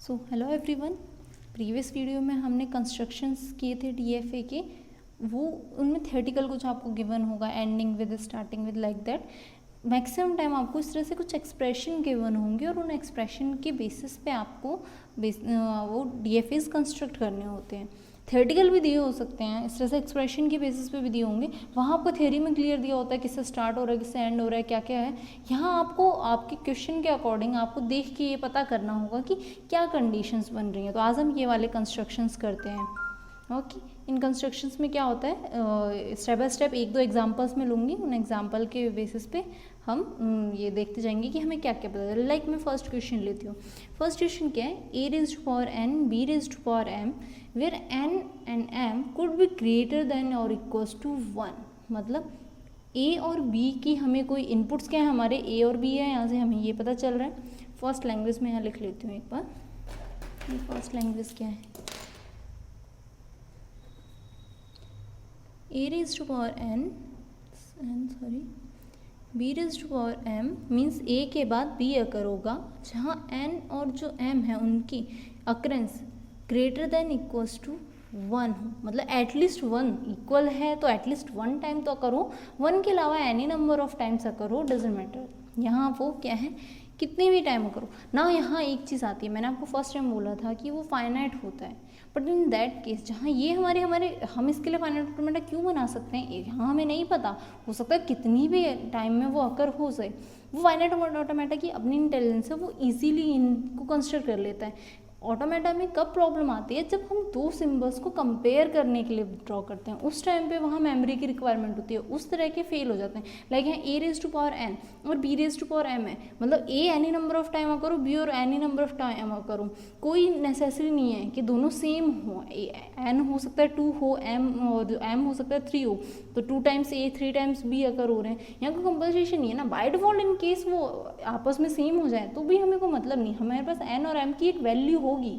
So hello everyone. Previous video में हमने constructions किए थे डीएफए के। वो उनमें थ्योरेटिकल कुछ आपको गिवन होगा, ending with, starting with, like that. Maximum time आपको इस तरह से कुछ एक्सप्रेशन गिवन होंगे और उन एक्सप्रेशन के बेसिस पे आपको वो डीएफएस कंस्ट्रक्ट करने होते हैं। थ्योरेटिकल भी दिए हो सकते हैं, इस तरह से एक्सप्रेशन के बेसिस पे भी दिए होंगे। वहाँ आपको थ्योरी में क्लियर दिया होता है किससे स्टार्ट हो रहा है, किससे एंड हो रहा है, क्या क्या है। यहाँ आपको आपके क्वेश्चन के अकॉर्डिंग आपको देख के ये पता करना होगा कि क्या कंडीशंस बन रही हैं। तो आज हम ये वाले कंस्ट्रक्शंस करते हैं। ओके, इन कंस्ट्रक्शंस में क्या होता है, स्टेप बाय स्टेप एक दो एग्जांपल्स में लूँगी, उन एग्जांपल के बेसिस पे हम ये देखते जाएंगे कि हमें क्या क्या पता है। लाइक मैं फर्स्ट क्वेश्चन लेती हूँ। फर्स्ट क्वेश्चन क्या है, a raised to power n b raised to power m where n and m could be greater than or equals to 1। मतलब a और b की हमें कोई इनपुट्स क्या है, हमारे a और b है, यहाँ से हमें ये पता चल रहा है। फर्स्ट लैंग्वेज में यहाँ लिख लेती हूँ एक बार, ये फर्स्ट लैंग्वेज क्या है, a raised to power n b raised to power m means a के बाद b अकर होगा जहाँ n और जो m है उनकी occurrence greater than equals to 1 हो। मतलब एटलीस्ट 1 इक्वल है तो एटलीस्ट 1 टाइम तो अकर हो, 1 के अलावा एनी नंबर ऑफ टाइम्स अकर हो, डजेंट मैटर। यहाँ वो क्या है, कितने भी टाइम करो ना। यहाँ एक चीज़ आती है, मैंने आपको फर्स्ट टाइम बोला था कि वो फाइनाइट होता है, बट इन दैट केस जहाँ ये हमारे हम इसके लिए फाइनाइट ऑटोमेटा क्यों बना सकते हैं, यहाँ हमें नहीं पता, हो सकता है कितनी भी टाइम में वो अकर हो जाए। वो फाइनाइट ऑटोमेटा की अपनी इंटेलिजेंस है, वो इजीली इनको कंस्ट्रक्ट कर लेता है। ऑटोमेटा में कब प्रॉब्लम आती है, जब हम दो सिंबल्स को कंपेयर करने के लिए ड्रॉ करते हैं, उस टाइम पे वहाँ मेमोरी की रिक्वायरमेंट होती है, उस तरह के फेल हो जाते हैं। लाइक यहाँ a raise to power n और b raise to power m है, मतलब a any number of time करो, b और एनी नंबर ऑफ टाइम करो, कोई नेसेसरी नहीं है कि दोनों सेम हो। n हो सकता है 2 हो, m हो सकता है 3 हो, तो 2 टाइम्स a 3 टाइम्स b अगर हो रहे हैं, यहाँ कोई कंपल्सेशन नहीं है ना। बाय डिफॉल्ट इन केस वो आपस में सेम हो जाए तो भी हमें कोई मतलब नहीं, हमारे पास n और m की एक वैल्यू होगी,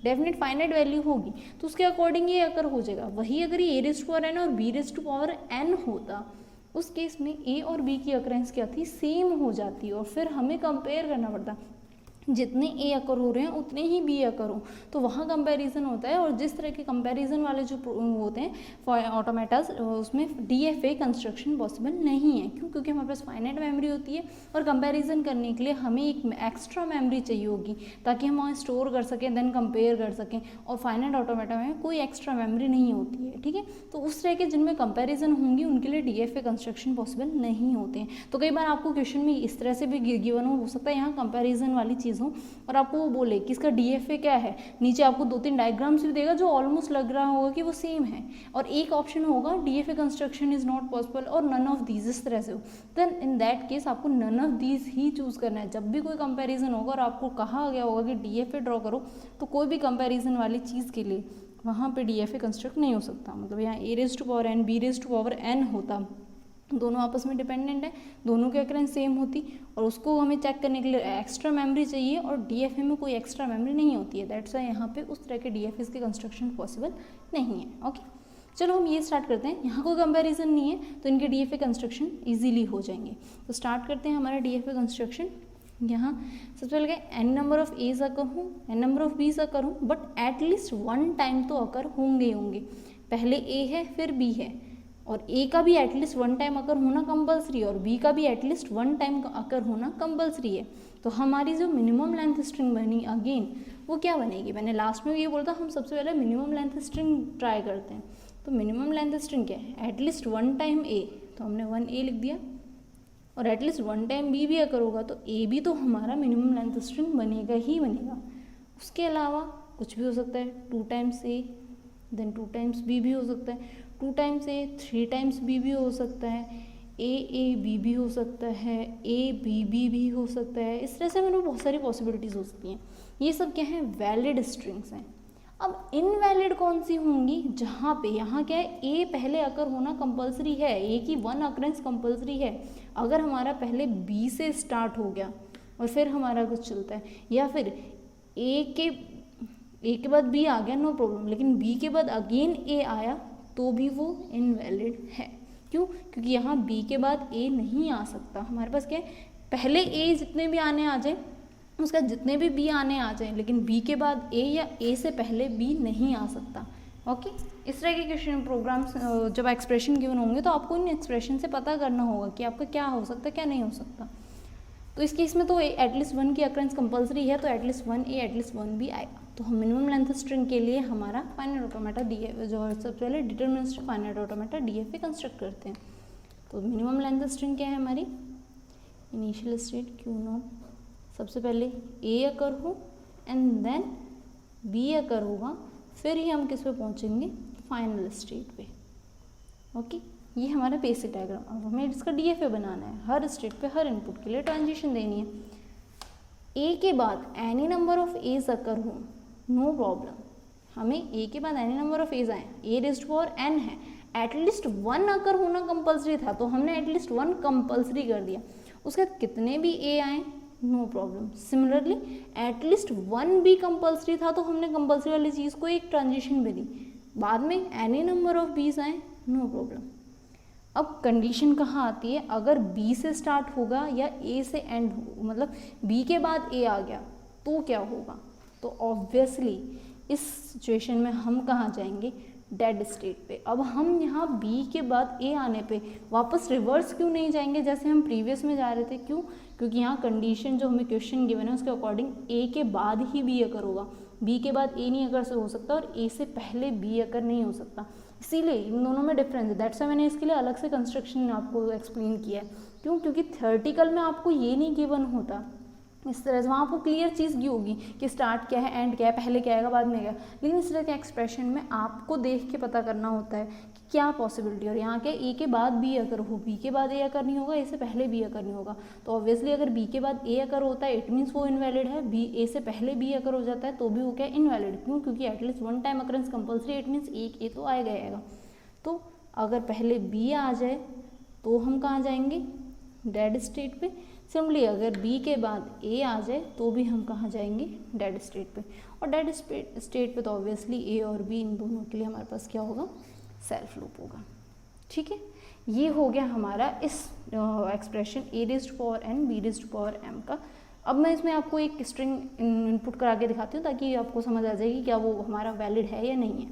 डेफिनेट फाइनाइट वैल्यू होगी, तो उसके अकॉर्डिंग ये अकर हो जाएगा। वही अगर ये a raise to power n और b raise to power n होता, उस केस में a और b की अकरेंस क्या थी, सेम हो जाती, और फिर हमें कंपेयर करना पड़ता, जितने ए अकर हो रहे हैं उतने ही बी अकर हो, तो वहाँ कंपैरिजन होता है। और जिस तरह के कंपैरिजन वाले जो होते हैं ऑटोमेटास, उसमें डीएफए कंस्ट्रक्शन पॉसिबल नहीं है। क्यों? क्योंकि हमारे पास फाइनाइट मेमोरी होती है और कंपैरिजन करने के लिए हमें एक एक्स्ट्रा मेमोरी चाहिए होगी ताकि हम वहाँ स्टोर कर सकें, देन कंपेयर कर सकें। और फाइनाइट ऑटोमेटा में कोई एक्स्ट्रा मेमोरी नहीं होती है, ठीक है। तो उस तरह के जिनमें कंपेरिजन होंगी उनके लिए डीएफए कंस्ट्रक्शन पॉसिबल नहीं होते हैं। तो कई बार आपको क्वेश्चन में इस तरह से भी गिवन हो सकता है यहाँ कंपेरिजन वाली चीज़ हो और आपको वो बोले कि इसका डीएफए क्या है, नीचे आपको 2-3 डायग्राम्स भी देगा जो ऑलमोस्ट लग रहा होगा कि वो सेम है, और एक ऑप्शन होगा DFA construction is not possible और नन ऑफ दीज, इस तरह से हो, देन इन दैट केस आपको नन ऑफ दीज ही चूज करना है। जब भी कोई कंपैरिजन होगा और आपको कहा गया होगा कि डीएफए ड्रॉ करो, तो कोई भी कंपैरिजन वाली चीज़ के लिए वहाँ पे डीएफए कंस्ट्रक्ट नहीं हो सकता। मतलब यहाँ a raise to power n b raise to power n होता, दोनों आपस में डिपेंडेंट है, दोनों की अकरेंस सेम होती, और उसको हमें चेक करने के लिए एक्स्ट्रा मेमोरी चाहिए, और डीएफए में कोई एक्स्ट्रा मेमोरी नहीं होती है। दैट्स वाई यहाँ पे उस तरह के डीएफए के कंस्ट्रक्शन पॉसिबल नहीं है। ओके, चलो हम ये स्टार्ट करते हैं। यहाँ कोई कंपैरिजन नहीं है तो इनके डीएफए कंस्ट्रक्शन इजीली हो जाएंगे। तो स्टार्ट करते हैं हमारा डीएफए कंस्ट्रक्शन। यहाँ सबसे पहले एन नंबर ऑफ एज अकर हूँ, एन नंबर ऑफ बीज अकर हूँ, बट एटलीस्ट 1 टाइम तो अकर होंगे होंगे। पहले ए है फिर बी है, और ए का भी एटलीस्ट 1 टाइम अकर होना कंपलसरी है, और बी का भी एटलीस्ट 1 टाइम अकर होना कंपलसरी है। तो हमारी जो मिनिमम लेंथ स्ट्रिंग बनी अगेन वो क्या बनेगी, मैंने लास्ट में ये बोला था हम सबसे पहले मिनिमम लेंथ स्ट्रिंग ट्राई करते हैं। तो मिनिमम लेंथ स्ट्रिंग क्या है, एटलीस्ट 1 टाइम ए, तो हमने 1 ए लिख दिया, और एटलीस्ट 1 टाइम बी भी अगर होगा तो ए भी तो हमारा मिनिमम लेंथ स्ट्रिंग बनेगा ही बनेगा। उसके अलावा कुछ भी हो सकता है, 2 times a then 2 times B भी हो सकता है, 2 टाइम्स ए 3 टाइम्स बी भी हो सकता है, ए बी भी हो सकता है, ए बी बी भी हो सकता है। इस तरह से मेरे को बहुत सारी पॉसिबिलिटीज़ हो सकती हैं। ये सब क्या है, वैलिड स्ट्रिंग्स हैं। अब इनवैलिड कौन सी होंगी, जहाँ पे यहाँ क्या है, ए पहले अकर होना कंपलसरी है, ए की 1 अकरेंस कंपलसरी है। अगर हमारा पहले बी से स्टार्ट हो गया और फिर हमारा कुछ चलता है, या फिर ए के बाद बी आ गया, नो प्रॉब्लम, लेकिन बी के बाद अगेन ए आया तो भी वो इनवैलिड है। क्यों? क्योंकि यहाँ बी के बाद ए नहीं आ सकता। हमारे पास क्या है, पहले ए जितने भी आने आ जाए उसका जितने भी बी आने आ जाएं, लेकिन बी के बाद ए या ए से पहले बी नहीं आ सकता। ओके, इस तरह के क्वेश्चन प्रोग्राम्स जब एक्सप्रेशन गिवन होंगे तो आपको इन एक्सप्रेशन से पता करना होगा कि आपका क्या हो सकता है क्या नहीं हो सकता। तो इस केस में तो एटलीस्ट वन की अकरेंस कंपलसरी है, तो एटलीस्ट वन ए एटलीस्ट वन बी आएगा। तो हम मिनिमम लेंथ स्ट्रिंग के लिए हमारा फाइनाइट ऑटोमेटा डीएफ जो सबसे पहले deterministic finite automata DF construct करते हैं। तो मिनिमम लेंथ स्ट्रिंग क्या है हमारी, इनिशियल स्टेट क्यू नॉट, सबसे पहले ए अकर हो एंड देन बी अकर होगा, फिर ही हम किस पे पहुंचेंगे, फाइनल स्टेट पे। ओके, ये हमारा बेसिक डायग्राम। अब हमें इसका डीएफए बनाना है, हर स्टेट पे हर इनपुट के लिए ट्रांजिशन देनी है। ए के बाद एनी नंबर ऑफ एज अकर हो, नो प्रॉब्लम, हमें ए के बाद एनी नंबर ऑफ एज आए, ए रेज़्ड टू पावर एन है, एटलीस्ट वन अकर होना कंपलसरी था, तो हमने एटलीस्ट वन कंपलसरी कर दिया। उसके बाद कितने भी ए आए no problem. Similarly at least one भी कंपलसरी था, तो हमने कंपलसरी वाली चीज़ को एक ट्रांजिशन भी दी। बाद में एनी नंबर ऑफ बीज आए नो प्रॉब्लम। अब कंडीशन कहाँ आती है, अगर बी से स्टार्ट होगा या ए से एंड हो, मतलब बी के बाद ए आ गया तो क्या होगा, तो ऑब्वियसली इस सिचुएशन में हम कहाँ जाएंगे, डेड स्टेट पे। अब हम यहाँ बी के बाद ए आने पे वापस रिवर्स क्यों नहीं जाएंगे जैसे हम प्रीवियस में जा रहे थे, क्यों, क्योंकि यहाँ कंडीशन जो हमें क्वेश्चन गिवन है उसके अकॉर्डिंग ए के बाद ही बी अकर होगा, बी के बाद ए नहीं अकर से हो सकता और ए से पहले बी अकर नहीं हो सकता। इसीलिए इन दोनों में डिफरेंस है, दैट्स व्हाई मैंने इसके लिए अलग से कंस्ट्रक्शन आपको एक्सप्लेन किया है। क्यों, क्योंकि थ्योरेटिकल में आपको ये नहीं गिवन होता इस तरह से, वहाँ आपको क्लियर चीज़ की होगी कि स्टार्ट क्या है, एंड क्या है, पहले क्या आएगा बाद में क्या, लेकिन इस तरह के एक्सप्रेशन में आपको देख के पता करना होता है कि क्या पॉसिबिलिटी। और यहाँ के ए के बाद बी अकर हो, बी के बाद ए अकर नहीं होगा, ए से पहले बी अकर नहीं होगा, तो ऑब्वियसली अगर बी के बाद ए अकर होता है इट मीन्स वो इनवैलिड है, बी ए से पहले बी अकर हो जाता है तो भी वो क्या इनवैलिड। क्यों, क्योंकि at least one time occurrence compulsory, it means एक ए तो आएगा। तो अगर पहले बी आ जाए तो हम कहाँ जाएंगे, डेड स्टेट पे। सिंपली अगर बी के बाद ए आ जाए तो भी हम कहाँ जाएंगे, डेड स्टेट पे। और डेड स्टेट पे तो ऑब्वियसली ए और बी इन दोनों के लिए हमारे पास क्या होगा, सेल्फ लूप होगा। ठीक है, ये हो गया हमारा इस expression A raised to power N B raised to power M का। अब मैं इसमें आपको एक स्ट्रिंग इनपुट करा के दिखाती हूँ ताकि आपको समझ आ जाएगी क्या वो हमारा वैलिड है या नहीं है।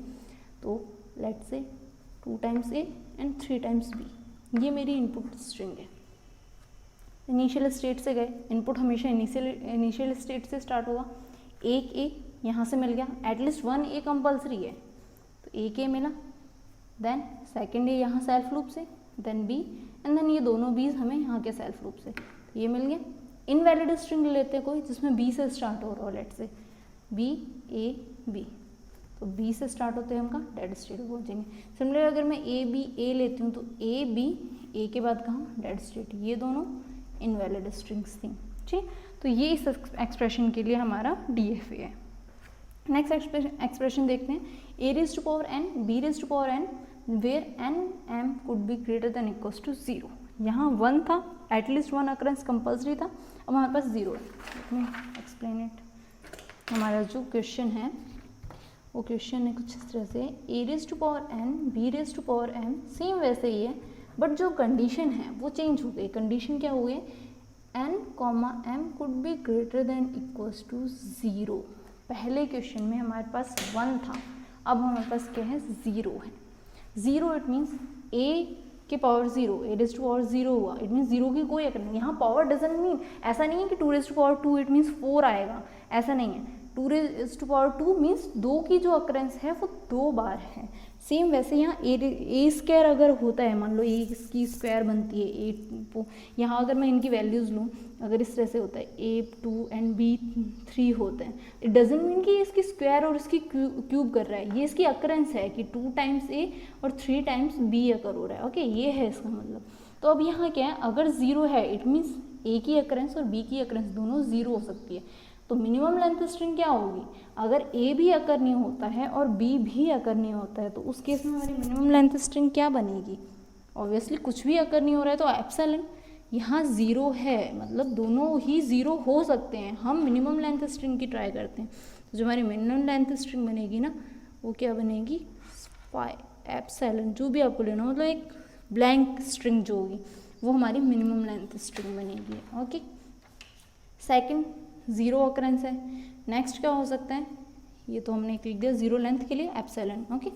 तो let's say 2 times A and 3 times B, ये मेरी इनपुट स्ट्रिंग है। इनिशियल स्टेट से गए, इनपुट हमेशा इनिशियल स्टेट से स्टार्ट होगा। एक ए यहाँ से मिल गया, एटलीस्ट वन ए कंपलसरी है तो एक ए मिला, देन सेकेंड ए यहाँ सेल्फ लूप से, देन बी एंड देन ये दोनों बीज हमें यहाँ के सेल्फ लूप से, तो ये मिल गया। इनवैलिड स्ट्रिंग लेते हैं कोई जिसमें बी से स्टार्ट हो रहा हो, लेट से बी ए बी, तो बी से स्टार्ट होते हैं हम कहाँ, डेड स्टेट पे पहुँचेंगे। सिमिलर अगर मैं ए बी ए लेती हूँ तो ए बी ए के बाद कहाँ, डेड स्टेट, ये दोनों इनवैलिड स्ट्रिंग्स थी। ठीक, तो ये इस एक्सप्रेशन के लिए हमारा डीएफए है। नेक्स्ट एक्सप्रेशन देखते हैं, a raised to power N B raised to power n where n m could be greater than equals to 0। यहाँ 1 था, एटलीस्ट 1 अकरेंस कंपल्सरी था, अब हमारे पास 0 है। Let me explain it. हमारा जो क्वेश्चन है वो क्वेश्चन है कुछ इस तरह से, a raised to power N B raised to power m, same वैसे ही है बट जो कंडीशन है वो चेंज हो गई। कंडीशन क्या हुई, N comma M could be greater than equals to 0। पहले क्वेश्चन में हमारे पास 1 था, अब हमारे पास क्या है, 0 है। 0 इट मीन्स ए के power 0, A raised to power 0 हुआ, इट मीन्स 0 की कोई अकरेंस। यहाँ पावर डजंट मीन, ऐसा नहीं है कि 2 raised to power 2 it means 4 आएगा, ऐसा नहीं है। 2 रेज़्ड टू पावर 2 मीन्स 2 की जो अकरेंस है वो 2 बार है। सेम वैसे यहाँ ए स्क्वायर अगर होता है, मान लो ए इसकी स्क्वायर बनती है ए, यहाँ अगर मैं इनकी वैल्यूज़ लूँ, अगर इस तरह से होता है A2 एंड B3 होते हैं, इट डजेंट मीन कि इसकी स्क्वायर और इसकी क्यूब कर रहा है, ये इसकी अकरेंस है कि 2 टाइम्स A और 3 टाइम्स B अकर हो रहा है। ओके, ये है इसका मतलब। तो अब यहाँ क्या है, अगर 0 है इट मीन्स A की अकरेंस और B की अकरेंस दोनों 0 हो सकती है। तो मिनिमम लेंथ स्ट्रिंग क्या होगी, अगर ए भी अकर नहीं होता है और बी भी अकर नहीं होता है तो उस केस में हमारी मिनिमम लेंथ स्ट्रिंग क्या बनेगी, ऑब्वियसली कुछ भी अकर नहीं हो रहा है तो एप्सिलॉन। यहाँ 0 है मतलब दोनों ही 0 हो सकते हैं, हम मिनिमम लेंथ स्ट्रिंग की ट्राई करते हैं। तो जो हमारी मिनिमम लेंथ स्ट्रिंग बनेगी ना वो क्या बनेगी, एप्सिलॉन, जो भी आपको लेना मतलब एक ब्लैंक स्ट्रिंग जो होगी वो हमारी मिनिमम लेंथ स्ट्रिंग बनेगी। ओके, सेकेंड ज़ीरो अकरेंस है। नेक्स्ट क्या हो सकता है, ये तो हमने लिख दिया ज़ीरो लेंथ के लिए एप्सिलॉन। ओके,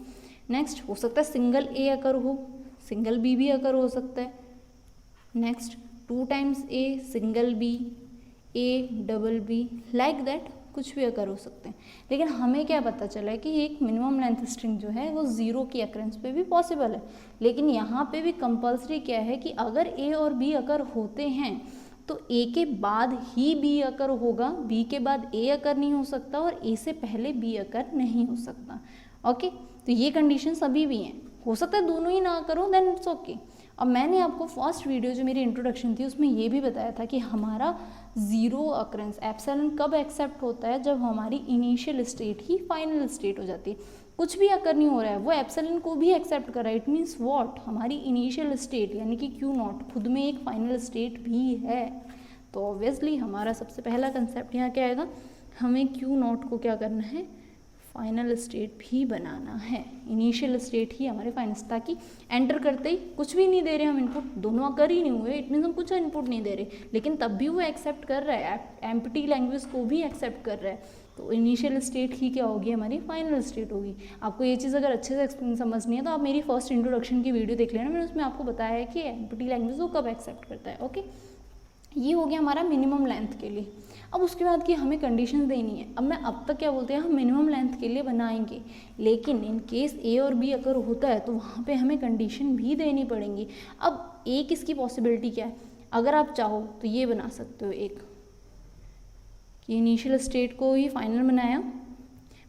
नेक्स्ट हो सकता है सिंगल ए अकर हो, सिंगल बी भी अकर हो सकता है। Next 2 times A, single B, A double B, like that कुछ भी अकर हो सकते हैं। लेकिन हमें क्या पता चला है कि एक मिनिमम लेंथ स्ट्रिंग जो है वो ज़ीरो की अकरेंस पे भी पॉसिबल है। लेकिन यहाँ पे भी कंपल्सरी क्या है कि अगर ए और बी अकर होते हैं तो ए के बाद ही बी अकर होगा, बी के बाद ए अकर नहीं हो सकता और ए से पहले बी अकर नहीं हो सकता। ओके, तो ये कंडीशन अभी भी हैं। हो सकता है दोनों ही ना करो, देन इट्स ओके। अब मैंने आपको फर्स्ट वीडियो जो मेरी इंट्रोडक्शन थी उसमें ये भी बताया था कि हमारा ज़ीरो अकरेंस एप्सिलॉन कब एक्सेप्ट होता है, जब हमारी इनिशियल स्टेट ही फाइनल स्टेट हो जाती है। कुछ भी अकर नहीं हो रहा है, वो एप्सिलॉन को भी एक्सेप्ट कर रहा है। इट मीन्स व्हाट, हमारी इनिशियल स्टेट यानी कि क्यू नॉट खुद में एक फाइनल स्टेट भी है। तो ऑब्वियसली हमारा सबसे पहला कंसेप्ट यहाँ क्या आएगा, हमें क्यू नॉट को क्या करना है, फाइनल स्टेट भी बनाना है। इनिशियल स्टेट ही हमारे फाइनल, ताकि एंटर करते ही कुछ भी नहीं दे रहे हम इनपुट, दोनों अकर ही नहीं हुए, इट मीन्स हम कुछ इनपुट नहीं दे रहे, लेकिन तब भी वो एक्सेप्ट कर रहा है, एम्प्टी लैंग्वेज को भी एक्सेप्ट कर रहा है। तो इनिशियल स्टेट ही क्या होगी, हमारी फाइनल स्टेट होगी। आपको ये चीज़ अगर अच्छे से समझनी है तो आप मेरी फर्स्ट इंट्रोडक्शन की वीडियो देख लेना, मैंने उसमें आपको बताया है कि एम्प्टी लैंग्वेज वो कब एक्सेप्ट करता है। ओके, ये हो गया हमारा मिनिमम लेंथ के लिए। अब उसके बाद की हमें कंडीशंस देनी है। अब तक क्या बोलते हैं, हम मिनिमम लेंथ के लिए बनाएंगे, लेकिन इन केस ए और बी अगर होता है तो वहाँ पे हमें कंडीशन भी देनी पड़ेंगी। अब एक इसकी पॉसिबिलिटी क्या है, अगर आप चाहो तो ये बना सकते हो एक कि इनिशियल स्टेट को ही फाइनल बनाया।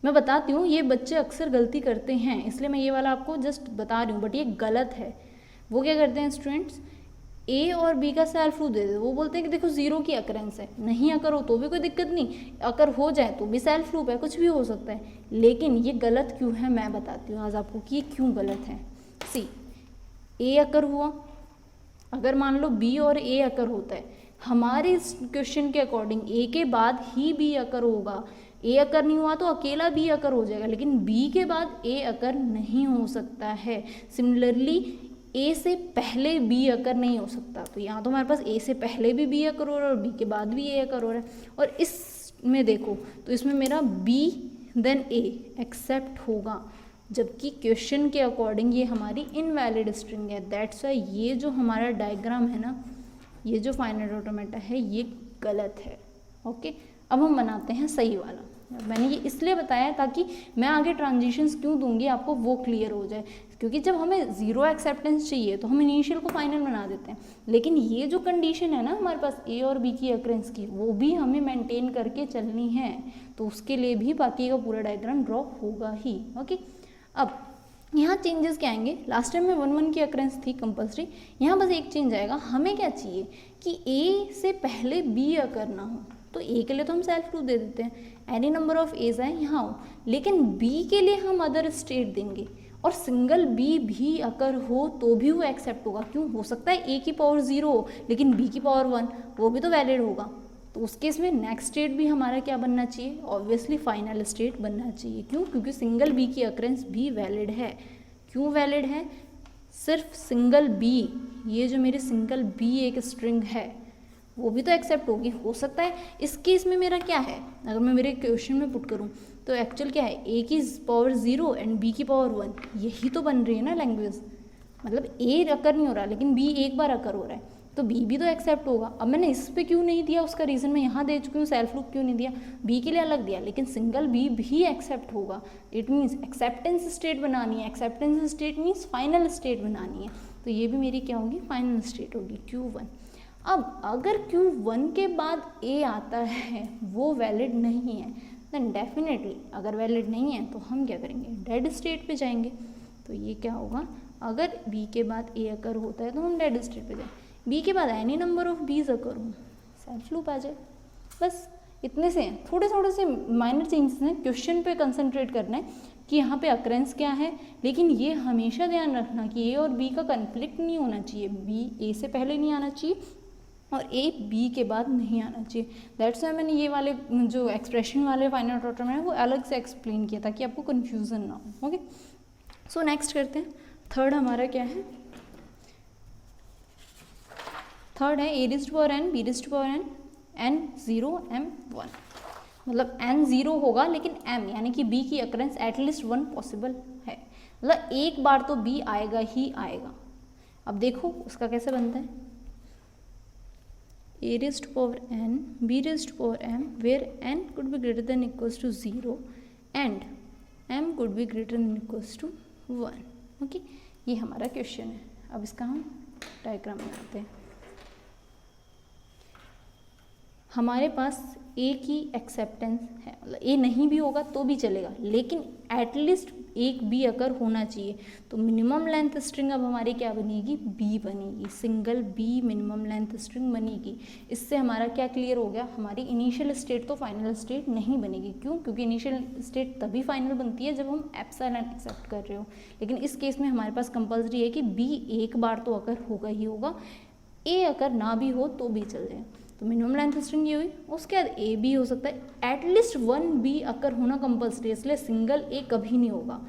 मैं बताती हूँ, ये बच्चे अक्सर गलती करते हैं, इसलिए मैं ये वाला आपको जस्ट बता रही हूँ, बट ये गलत है। वो क्या करते हैं स्टूडेंट्स, ए और बी का सेल्फ रूट दे दे, वो बोलते हैं कि देखो ज़ीरो की अकरेंस है, नहीं अकर हो तो भी कोई दिक्कत नहीं, अकर हो जाए तो भी सेल्फ रूट है, कुछ भी हो सकता है। लेकिन ये गलत क्यों है मैं बताती हूँ आज आपको कि ये क्यों गलत है। सी, ए अकर हुआ, अगर मान लो बी और ए अकर होता है, हमारे इस क्वेश्चन के अकॉर्डिंग ए के बाद ही बी अकर होगा। ए अकर नहीं हुआ तो अकेला बी अकर हो जाएगा, लेकिन बी के बाद ए अकर नहीं हो सकता है। सिमिलरली ए से पहले बी अकर नहीं हो सकता, तो यहाँ तो हमारे पास ए से पहले भी बी अकर हो रहा है और बी के बाद भी ए अकर हो रहा है। और इसमें देखो तो इसमें मेरा बी देन ए एक्सेप्ट होगा, जबकि क्वेश्चन के अकॉर्डिंग ये हमारी इनवैलिड स्ट्रिंग है। दैट्स वाई ये जो हमारा डायग्राम है ना, ये जो फाइनाइट ऑटोमेटा है ये गलत है। ओके, अब हम बनाते हैं सही वाला। मैंने ये इसलिए बताया ताकि मैं आगे ट्रांजिशंस क्यों दूंगी आपको वो क्लियर हो जाए, क्योंकि जब हमें ज़ीरो एक्सेप्टेंस चाहिए तो हम इनिशियल को फाइनल बना देते हैं, लेकिन ये जो कंडीशन है ना हमारे पास ए और बी की अकरेंस की, वो भी हमें मेंटेन करके चलनी है, तो उसके लिए भी बाकी का पूरा डायग्राम ड्रॉ होगा ही। ओके, अब यहाँ चेंजेस क्या आएंगे, लास्ट टाइम में 1 1 की अकरेंस थी कंपल्सरी, यहाँ बस एक चेंज आएगा। हमें क्या चाहिए कि ए से पहले बी अकर ना हो, तो ए के लिए तो हम सेल्फ रूट दे देते हैं, एनी नंबर ऑफ एज आए यहाँ हो, लेकिन बी के लिए हम अदर स्टेट देंगे, और सिंगल बी भी अगर हो तो भी वो एक्सेप्ट होगा। क्यों, हो सकता है ए की पावर 0 हो लेकिन बी की पावर 1, वो भी तो वैलिड होगा। तो उस केस में नेक्स्ट स्टेट भी हमारा क्या बनना चाहिए, ऑब्वियसली फाइनल स्टेट बनना चाहिए। क्यों, क्योंकि सिंगल बी की अकरेंस भी वैलिड है। क्यों वैलिड है, सिर्फ सिंगल बी, ये जो मेरी सिंगल बी एक स्ट्रिंग है वो भी तो एक्सेप्ट होगी। हो सकता है इस केस में मेरा क्या है, अगर मैं मेरे क्वेश्चन में पुट करूँ तो एक्चुअल क्या है, ए की पावर 0 एंड बी की पावर 1, यही तो बन रही है ना लैंग्वेज। मतलब ए अकर नहीं हो रहा लेकिन बी एक बार अकर हो रहा है, तो बी भी तो एक्सेप्ट होगा। अब मैंने इस पे क्यों नहीं दिया, उसका रीज़न मैं यहाँ दे चुकी हूँ, सेल्फ रूट क्यों नहीं दिया, बी के लिए अलग दिया, लेकिन सिंगल बी भी एक्सेप्ट होगा। इट मीन्स एक्सेप्टेंस स्टेट बनानी है, acceptance state means final state बनानी है, तो ये भी मेरी क्या होगी, फाइनल स्टेट होगी Q1। अब अगर Q1 के बाद A आता है वो वैलिड नहीं है, देन डेफिनेटली अगर वैलिड नहीं है तो हम क्या करेंगे, डेड स्टेट पे जाएंगे। तो ये क्या होगा, अगर B के बाद A अकर होता है तो हम डेड स्टेट पे जाएंगे, B के बाद एनी नंबर ऑफ B's अकर हो, सेल्फ लूप आ जाए। बस इतने से हैं, थोड़े थोड़े से माइनर चेंजेस हैं, क्वेश्चन पे कंसंट्रेट करना है कि यहाँ पे अकरेंस क्या है, लेकिन ये हमेशा ध्यान रखना कि A और B का कन्फ्लिक्ट नहीं होना चाहिए, B A से पहले नहीं आना चाहिए और A B के बाद नहीं आना चाहिए। दैट्स वाई मैंने ये वाले जो एक्सप्रेशन वाले फाइनाइट ऑटोमेटा है वो अलग से एक्सप्लेन किया ताकि आपको कन्फ्यूज़न ना हो। ओके, सो नेक्स्ट करते हैं, थर्ड हमारा क्या है, थर्ड है A raised to power n B raised to power n n 0 m 1, मतलब n 0 होगा लेकिन m यानी कि b की अकरेंस एटलीस्ट 1 पॉसिबल है, मतलब एक बार तो b आएगा ही आएगा। अब देखो उसका कैसे बनता है, a raised to power n b raised to power m where n could be greater than equals to 0 and m could be greater than equals to 1। Okay, ये हमारा क्वेश्चन है। अब इसका हम डायग्राम बनाते हैं। हमारे पास ए की एक्सेप्टेंस है, मतलब ए नहीं भी होगा तो भी चलेगा, लेकिन एटलीस्ट एक बी अगर होना चाहिए। तो मिनिमम लेंथ स्ट्रिंग अब हमारी क्या बनेगी, बी बनेगी, single B minimum length string बनेगी। इससे हमारा क्या क्लियर हो गया, हमारी इनिशियल स्टेट तो फाइनल स्टेट नहीं बनेगी। क्यों? क्योंकि इनिशियल स्टेट तभी फाइनल बनती है जब हम एप्सिलॉन एक्सेप्ट कर रहे हो, लेकिन इस केस में हमारे पास कंपल्सरी है कि बी एक बार तो अगर होगा ही होगा, ए अगर ना भी हो तो भी चल जाए। तो मिनिमम लेंथ स्ट्रिंग ये हुई, उसके बाद ए बी हो सकता है, एटलीस्ट 1 बी अगर होना कंपल्सरी, इसलिए सिंगल ए कभी नहीं होगा,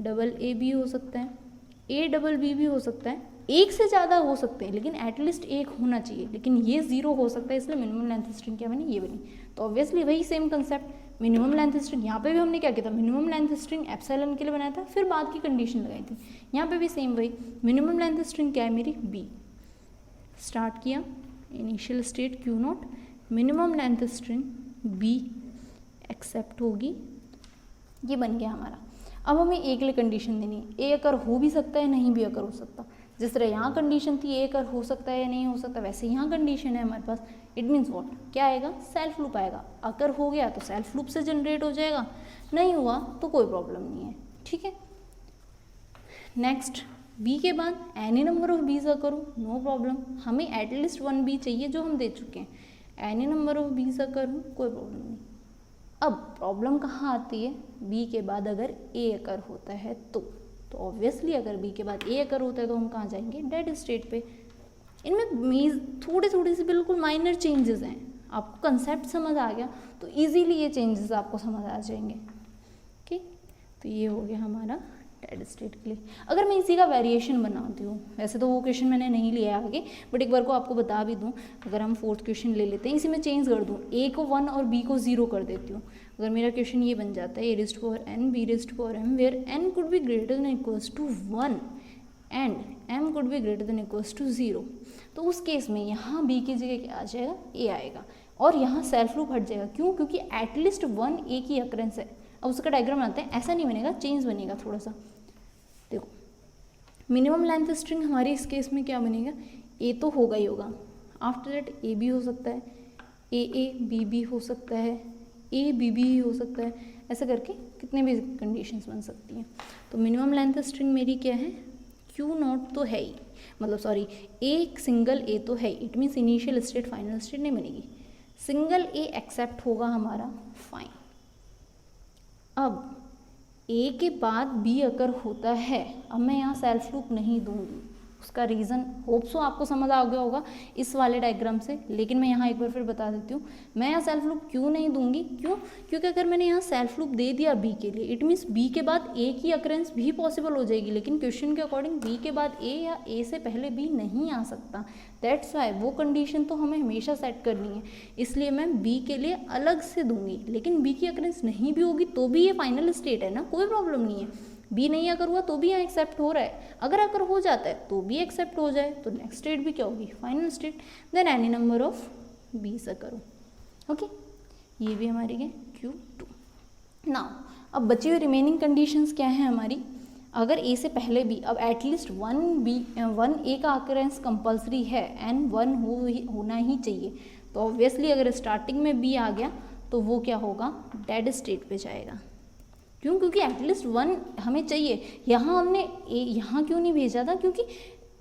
डबल ए बी हो सकता है, ए डबल बी भी हो सकता है, एक से ज़्यादा हो सकते हैं लेकिन एटलीस्ट एक होना चाहिए, लेकिन ये 0 हो सकता है, इसलिए मिनिमम लेंथ स्ट्रिंग क्या बनी, ये बनी। तो ऑब्वियसली वही same concept, minimum length string यहाँ पे भी हमने क्या किया था, मिनिमम लेंथ स्ट्रिंग एप्सिलॉन के लिए बनाया था, फिर बाद की कंडीशन लगाई थी। यहाँ पे भी सेम वही, मिनिमम लेंथ स्ट्रिंग क्या है मेरी, बी। स्टार्ट किया, initial state Q naught, minimum length string B accept होगी, ये बन गया हमारा। अब हमें ए के लिए कंडीशन देनी है, ए अगर हो भी सकता है नहीं भी अगर हो सकता, जिस तरह यहाँ कंडीशन थी ए अगर हो सकता है या नहीं हो सकता, वैसे यहाँ कंडीशन है हमारे पास। इट मीन्स व्हाट, क्या आएगा, सेल्फ लूप आएगा। अगर हो गया तो सेल्फ लूप से जनरेट हो जाएगा, नहीं हुआ तो कोई प्रॉब्लम नहीं है, ठीक है। नेक्स्ट, बी के बाद एनी नंबर ऑफ बीज करूँ, नो प्रॉब्लम, हमें एटलीस्ट 1 बी चाहिए जो हम दे चुके हैं। एनी नंबर ऑफ बीज करूँ, कोई प्रॉब्लम नहीं। अब प्रॉब्लम कहाँ आती है, बी के बाद अगर ए अकर होता है तो ऑब्वियसली अगर बी के बाद ए अकर होता है तो हम कहाँ जाएंगे, डेड स्टेट पे। इनमें थोड़े से बिल्कुल माइनर चेंजेस हैं, आपको कंसेप्ट समझ आ गया तो इजीली ये चेंजेस आपको समझ आ जाएंगे। ओके, तो ये हो गया हमारा डेड स्टेट के लिए। अगर मैं इसी का वेरिएशन बनाती हूँ, वैसे तो वो क्वेश्चन मैंने नहीं लिया है आगे, बट एक बार को आपको बता भी दूँ, अगर हम 4th क्वेश्चन ले लेते हैं, इसी में चेंज कर दूँ, ए को 1 और बी को 0 कर देती हूँ। अगर मेरा क्वेश्चन ये बन जाता है, a raised to power n b raised to power m where n could be greater than equals to 1 and m could be greater than equals to 0, तो उस केस में यहाँ b की जगह क्या आ जाएगा, a आएगा, और यहाँ सेल्फ लूप हट जाएगा। क्यों? क्योंकि एटलीस्ट 1 a की अकरेंस है। अब उसका डायग्राम बनाते हैं, ऐसा नहीं बनेगा, चेंज बनेगा थोड़ा सा। देखो, मिनिमम लेंथ स्ट्रिंग हमारी इस केस में क्या बनेगा, ए तो होगा ही होगा, आफ्टर दैट ए बी हो सकता है, ए बी बी हो सकता है, ए बी बी हो सकता है, ऐसा करके कितने भी कंडीशंस बन सकती हैं। तो मिनिमम लेंथ स्ट्रिंग मेरी क्या है, क्यू नॉट तो है ही, मतलब सॉरी एक सिंगल ए तो है, it means initial state final state नहीं बनेगी, सिंगल ए एक्सेप्ट होगा हमारा, फाइन। अब ए के बाद बी अगर होता है, अब मैं यहाँ सेल्फ लूप नहीं दूंगी, उसका रीज़न होप सो आपको समझ आ गया होगा इस वाले डायग्राम से, लेकिन मैं यहाँ एक बार फिर बता देती हूँ, मैं यहाँ सेल्फ लूप क्यों नहीं दूंगी, क्यों? क्योंकि अगर मैंने यहाँ सेल्फ लूप दे दिया बी के लिए, इट मीन्स बी के बाद ए की अकरेंस भी पॉसिबल हो जाएगी, लेकिन क्वेश्चन के अकॉर्डिंग बी के बाद ए या ए से पहले बी नहीं आ सकता। दैट्स वाई वो कंडीशन तो हमें हमेशा सेट करनी है, इसलिए मैं बी के लिए अलग से दूंगी, लेकिन बी की अकरेंस नहीं भी होगी तो भी ये फाइनल स्टेट है ना, कोई प्रॉब्लम नहीं है। बी नहीं अगर हुआ तो भी यहाँ एक्सेप्ट हो रहा है, अगर अगर हो जाता है तो भी एक्सेप्ट हो जाए तो नेक्स्ट स्टेट भी क्या होगी, final state. Then any number of B से करो, ओके, ये भी हमारी है Q2। नाउ अब बची हुई रिमेनिंग कंडीशंस क्या है हमारी, अगर ए से पहले भी, अब एटलीस्ट 1 ए का अकरेंस कंपल्सरी है एंड 1 होना ही चाहिए, तो ऑब्वियसली अगर स्टार्टिंग में बी आ गया तो वो क्या होगा, डेड स्टेट पे जाएगा। क्यों? क्योंकि एटलीस्ट 1 हमें चाहिए। यहाँ हमने ए यहाँ क्यों नहीं भेजा था, क्योंकि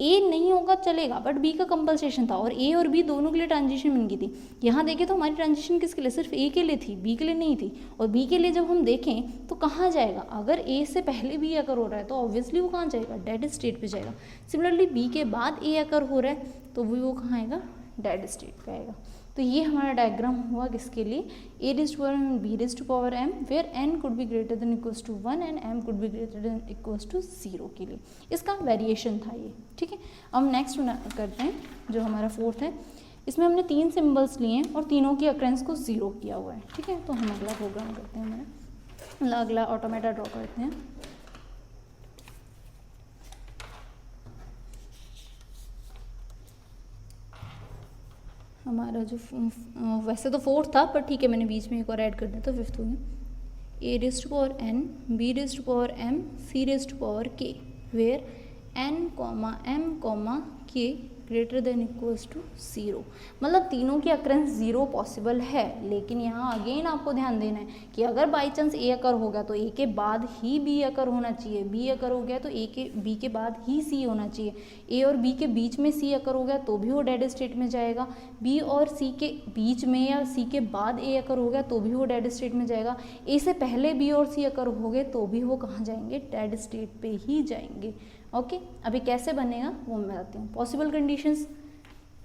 ए नहीं होगा चलेगा, बट बी का कंपल्सेशन था, और ए और बी दोनों के लिए ट्रांजिशन बन गई थी। यहाँ देखें तो हमारी ट्रांजिशन किसके लिए, सिर्फ ए के लिए थी, बी के लिए नहीं थी। और बी के लिए जब हम देखें तो कहाँ जाएगा, अगर ए से पहले बी अगर हो रहा है तो ऑब्वियसली वो कहाँ जाएगा, डेड स्टेट पे जाएगा। सिमिलरली बी के बाद ए अगर हो रहा है तो वो कहाँ आएगा, डेड स्टेट पे आएगा। तो ये हमारा डायग्राम हुआ किसके लिए, a raised to power m b raised to power m where n could be greater than equals to 1 and m could be greater than equals to 0 के लिए, इसका वेरिएशन था ये, ठीक है। अब नेक्स्ट करते हैं जो हमारा 4th है, इसमें हमने 3 सिंबल्स लिए हैं और तीनों की अक्रेंस को 0 किया हुआ है, ठीक है। तो हम अगला प्रोग्राम करते हैं, हमारा अगला ऑटोमेटा ड्रॉ करते हैं। हमारा जो वैसे तो 4th था, पर ठीक है मैंने बीच में एक और ऐड कर दिया तो 5th हो गया। a raised to power n, b raised to power m, c raised to power k, where n, m, k greater than equals to 0। मतलब तीनों की अक्रेंस 0 पॉसिबल है, लेकिन यहाँ अगेन आपको ध्यान देना है कि अगर बाई चांस ए अकर हो गया तो ए के बाद ही बी अकर होना चाहिए, बी अकर हो गया तो बी के बाद ही सी होना चाहिए, ए और बी के बीच में सी अकर हो गया तो भी वो डेड स्टेट में जाएगा, बी और सी के बीच में या सी के बाद ए अकर हो गया तो भी वो डेड स्टेट में जाएगा, ए से पहले बी और सी अकर हो गए तो भी वो कहाँ जाएंगे, डेड स्टेट पे ही जाएंगे। ओके, अभी कैसे बनेगा वो मैं बताती हूँ। पॉसिबल कंडीशंस,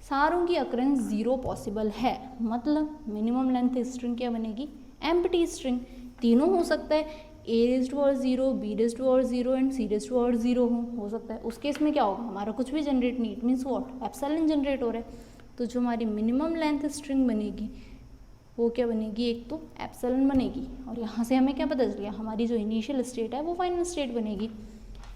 सारों की अक्रेंस 0 पॉसिबल है, मतलब मिनिमम लेंथ स्ट्रिंग क्या बनेगी, एम्प्टी स्ट्रिंग। तीनों हो सकता है, a raised to power 0, b raised to power 0 and c raised to power 0 हो सकता है। उस केस में क्या होगा, हमारा कुछ भी जनरेट नहीं, it means what, epsilon generate हो रहा है। तो जो हमारी मिनिमम लेंथ स्ट्रिंग बनेगी वो क्या बनेगी, एक तो एप्सिलॉन बनेगी, और यहाँ से हमें क्या पता चल गया, हमारी जो इनिशियल स्टेट है वो फाइनल स्टेट बनेगी।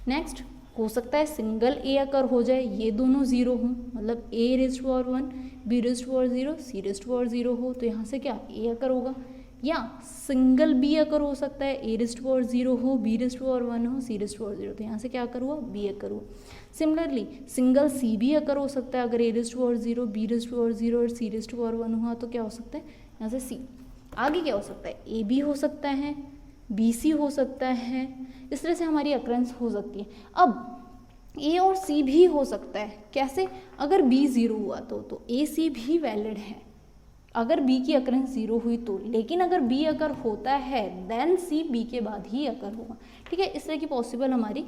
नेक्स्ट, हो सकता है सिंगल ए अकर हो जाए, ये दोनों 0 हों, मतलब a raised to power 1, b raised to power 0, c raised to power 0 हो, तो यहाँ से क्या a अकर होगा, या सिंगल b अकर हो सकता है, a raised to power 0 हो, b raised to power 1 हो, c raised to power 0, तो यहाँ से क्या अकर हुआ, b अकर हुआ। सिमिलरली सिंगल c भी अकर हो सकता है, अगर a raised to power 0, b raised to power 0 और c raised to power 1 हुआ तो क्या हो सकता है, यहाँ से c। आगे क्या हो सकता है, a b हो सकता है, बी सी हो सकता है, इस तरह से हमारी अक्रेंस हो सकती है। अब ए और सी भी हो सकता है, कैसे, अगर बी 0 हुआ तो ए सी भी वैलिड है, अगर बी की अक्रेंस 0 हुई तो। लेकिन अगर बी अगर होता है देन सी बी के बाद ही अकर होगा, ठीक है। इस तरह की पॉसिबल हमारी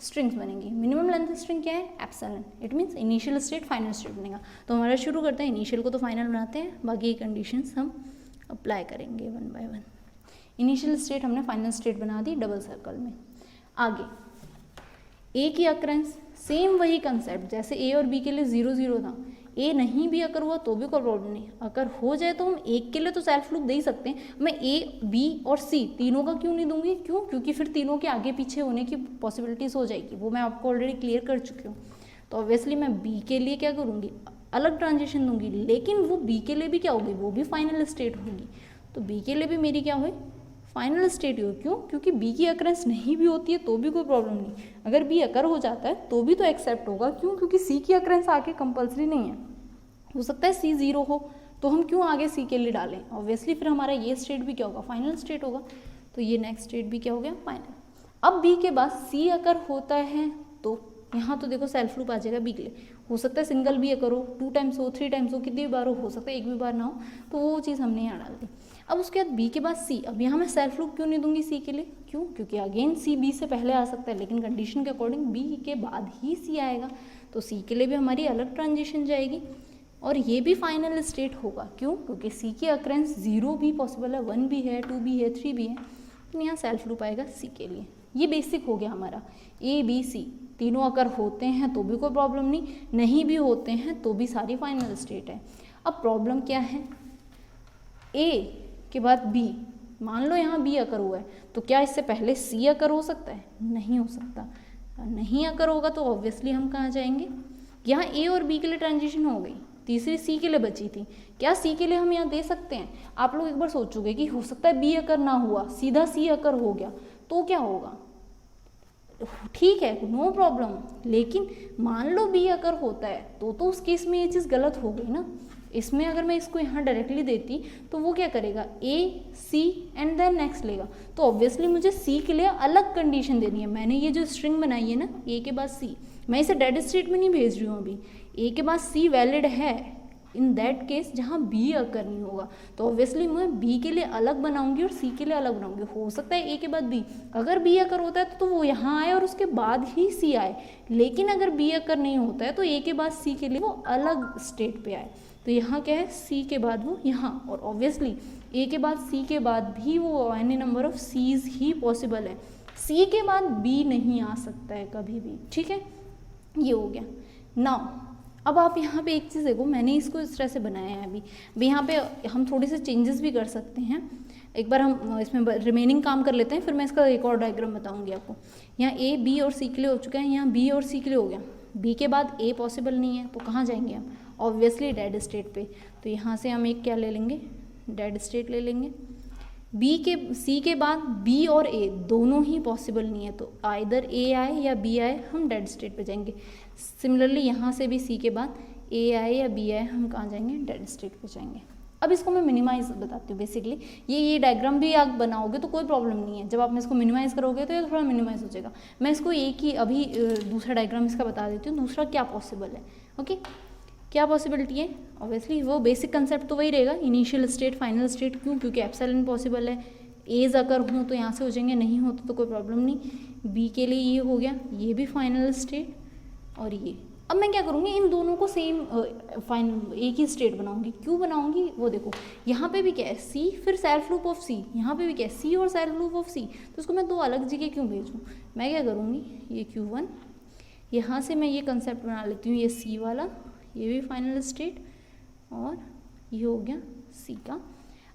स्ट्रिंग्स बनेंगी। मिनिमम लेंथ स्ट्रिंग क्या है, epsilon, it means initial state final state बनेगा। तो हमारा शुरू करते हैं, इनिशियल को तो फाइनल बनाते हैं, बाकी कंडीशंस हम अप्लाई करेंगे one by one. Initial state हमने फाइनल स्टेट बना दी डबल सर्कल में। आगे ए की अक्रेंस, सेम वही कंसेप्ट, जैसे ए और बी के लिए 0 0 था, ए नहीं भी अकर हुआ तो भी कोई प्रॉब्लम नहीं, अगर हो जाए तो हम एक के लिए तो सेल्फ लूप दे ही सकते हैं। मैं ए बी और सी तीनों का क्यों नहीं दूंगी, क्यों, क्योंकि फिर तीनों के आगे पीछे होने की पॉसिबिलिटीज हो जाएगी, वो मैं आपको ऑलरेडी क्लियर कर चुकी हूँ। तो ऑब्वियसली मैं बी के लिए क्या करूँगी, अलग ट्रांजिशन दूंगी, लेकिन वो बी के लिए भी क्या होगी, वो भी फाइनल स्टेट होगी। तो बी के लिए भी मेरी क्या हुई, फाइनल स्टेट हो, क्यों, क्योंकि बी की अकरेंस नहीं भी होती है तो भी कोई प्रॉब्लम नहीं, अगर बी अकर हो जाता है तो भी तो एक्सेप्ट होगा, क्यों, क्योंकि सी की अकरेंस आगे कंपल्सरी नहीं है, हो सकता है सी 0 हो तो हम क्यों आगे सी के लिए डालें, ऑब्वियसली फिर हमारा ये स्टेट भी क्या होगा, फाइनल स्टेट होगा। तो ये नेक्स्ट स्टेट भी क्या हो गया, फाइनल। अब बी के बाद सी अकर होता है तो यहाँ तो देखो सेल्फ लूप आ जाएगा बी के लिए, हो सकता है सिंगल बी अकर हो, 2 टाइम्स हो, 3 टाइम्स हो, कितनी बार हो सकता है एक भी बार ना हो, तो वो चीज़ हमने यहाँ डाल दी। अब उसके बाद बी के बाद सी, अब यहाँ मैं सेल्फ लूप क्यों नहीं दूंगी सी के लिए, क्यों, क्योंकि अगेन सी बी से पहले आ सकता है, लेकिन कंडीशन के अकॉर्डिंग बी के बाद ही सी आएगा, तो सी के लिए भी हमारी अलग ट्रांजिशन जाएगी और ये भी फाइनल स्टेट होगा, क्यों, क्योंकि सी की अक्रेंस 0 भी पॉसिबल है, 1 भी है, 2 भी है, 3 भी है, तो यहाँ सेल्फ लूप आएगा सी के लिए। ये बेसिक हो गया हमारा, ए बी सी तीनों अगर होते हैं तो भी कोई प्रॉब्लम नहीं, नहीं भी होते हैं तो भी सारी फाइनल स्टेट है। अब प्रॉब्लम क्या है, ए के बाद बी, मान लो यहाँ बी अकर हुआ है तो क्या इससे पहले सी अकर हो सकता है, नहीं हो सकता, नहीं अकर होगा तो ऑब्वियसली हम कहाँ जाएंगे, यहाँ ए और बी के लिए ट्रांजिशन हो गई, तीसरी सी के लिए बची थी, क्या सी के लिए हम यहाँ दे सकते हैं। आप लोग एक बार सोचोगे कि हो सकता है बी अकर ना हुआ, सीधा सी अकर हो गया तो क्या होगा, ठीक है नो प्रॉब्लम, लेकिन मान लो बी अगर होता है तो उस केस में ये चीज़ गलत हो गई ना। इसमें अगर मैं इसको यहाँ डायरेक्टली देती तो वो क्या करेगा, ए सी एंड देन नेक्स्ट लेगा, तो ऑब्वियसली मुझे सी के लिए अलग कंडीशन देनी है। मैंने ये जो स्ट्रिंग बनाई है ना, ए के बाद सी, मैं इसे डेड स्टेट में नहीं भेज रही हूँ अभी, ए के बाद सी वैलिड है इन दैट केस जहाँ बी अकर नहीं होगा, तो ऑब्वियसली मैं बी के लिए अलग बनाऊंगी और सी के लिए अलग बनाऊंगी। हो सकता है ए के बाद बी, अगर बी अकर होता है तो वो यहाँ आए और उसके बाद ही सी आए, लेकिन अगर बी अकर नहीं होता है तो ए के बाद सी के लिए वो अलग स्टेट पे आए, तो यहाँ क्या है, सी के बाद वो यहाँ, और ऑब्वियसली ए के बाद सी के बाद भी वो एनी नंबर ऑफ सीज ही पॉसिबल है, सी के बाद बी नहीं आ सकता है कभी भी, ठीक है, ये हो गया। नाउ अब आप यहाँ पे एक चीज़ देखो, मैंने इसको इस तरह से बनाया है। अभी यहाँ पे हम थोड़े से चेंजेस भी कर सकते हैं। एक बार हम इसमें रिमेनिंग काम कर लेते हैं, फिर मैं इसका एक और डायग्राम बताऊंगी आपको। यहाँ ए बी और सी के लिए हो चुका है, यहाँ बी और सी के लिए हो गया। बी के बाद ए पॉसिबल नहीं है, तो कहाँ जाएंगे हम? ऑब्वियसली डेड स्टेट पे। तो यहाँ से हम एक क्या ले लेंगे? डेड स्टेट ले लेंगे। सी के बाद बी और ए दोनों ही पॉसिबल नहीं है, तो आइदर ए आए या बी आए, हम डेड स्टेट पे जाएंगे। सिमिलरली यहाँ से भी सी के बाद ए आए या बी आए, हम कहाँ जाएंगे? डेड स्टेट पे जाएंगे। अब इसको मैं मिनिमाइज बताती हूँ। बेसिकली ये डायग्राम भी आप बनाओगे तो कोई प्रॉब्लम नहीं है, जब आप इसको मिनिमाइज करोगे तो ये थोड़ा मिनिमाइज हो जाएगा। मैं इसको एक ही अभी दूसरा डायग्राम इसका बता देती हूँ, दूसरा क्या पॉसिबल है। ओके, क्या पॉसिबिलिटी है? ऑब्वियसली वो बेसिक कंसेप्ट तो वही रहेगा, इनिशियल स्टेट, फाइनल स्टेट। क्यों? क्योंकि एप्सिलॉन पॉसिबल है। एज अगर हो तो यहाँ से हो जाएंगे, नहीं हो तो कोई प्रॉब्लम नहीं। बी के लिए ये हो गया, ये भी फाइनल स्टेट और ये। अब मैं क्या करूँगी, इन दोनों को सेम फाइनल एक ही स्टेट बनाऊंगी। क्यों बनाऊंगी वो देखो, यहाँ पे भी क्या है? सी, फिर सेल्फ लूप ऑफ सी। यहाँ पे भी क्या है? सी और सेल्फ लूप ऑफ सी। तो इसको मैं दो अलग जगह क्यों भेजूँ? मैं क्या करूँगी, ये Q1, यहाँ से मैं ये कंसेप्ट बना लेती हूँ, ये सी वाला, ये भी फाइनल स्टेट, और ये हो गया सी का।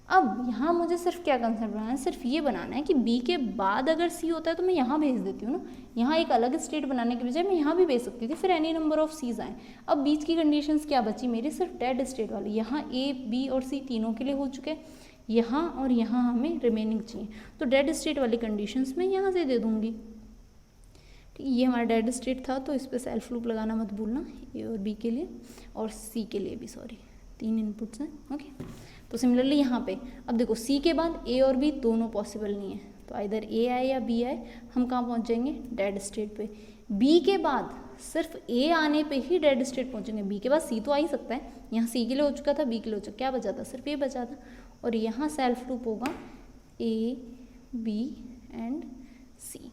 अब यहाँ मुझे सिर्फ क्या कंसेप्ट बनाना है? सिर्फ ये बनाना है कि बी के बाद अगर सी होता है तो मैं यहाँ भेज देती हूँ ना। यहाँ एक अलग स्टेट बनाने के बजाय मैं यहाँ भी भेज सकती थी, फिर एनी नंबर ऑफ सीज आए। अब बीच की कंडीशंस क्या बची मेरी? सिर्फ डेड स्टेट वाली। यहाँ ए बी और सी तीनों के लिए हो चुके हैं, यहाँ और यहाँ हमें रिमेनिंग चाहिए। तो डेड स्टेट वाली कंडीशंस मैं यहाँ से दे दूँगी। ये हमारा डेड स्टेट था, तो इस पर सेल्फ लूप लगाना मत भूलना, ए और बी के लिए और सी के लिए भी। सॉरी, 3 इनपुट्स हैं। ओके, तो सिमिलरली यहाँ पे अब देखो, सी के बाद ए और बी दोनों पॉसिबल नहीं है, तो आइदर ए आए या बी आए, हम कहाँ पहुँच जाएंगे? डेड स्टेट पे। बी के बाद सिर्फ ए आने पे ही डेड स्टेट पहुँचेंगे। बी के बाद सी तो आ ही सकता है, यहाँ सी के लिए हो चुका था, बी के लिए हो चुका, क्या बचा था? सिर्फ ए बचा था। और यहाँ सेल्फ लूप होगा ए बी एंड सी,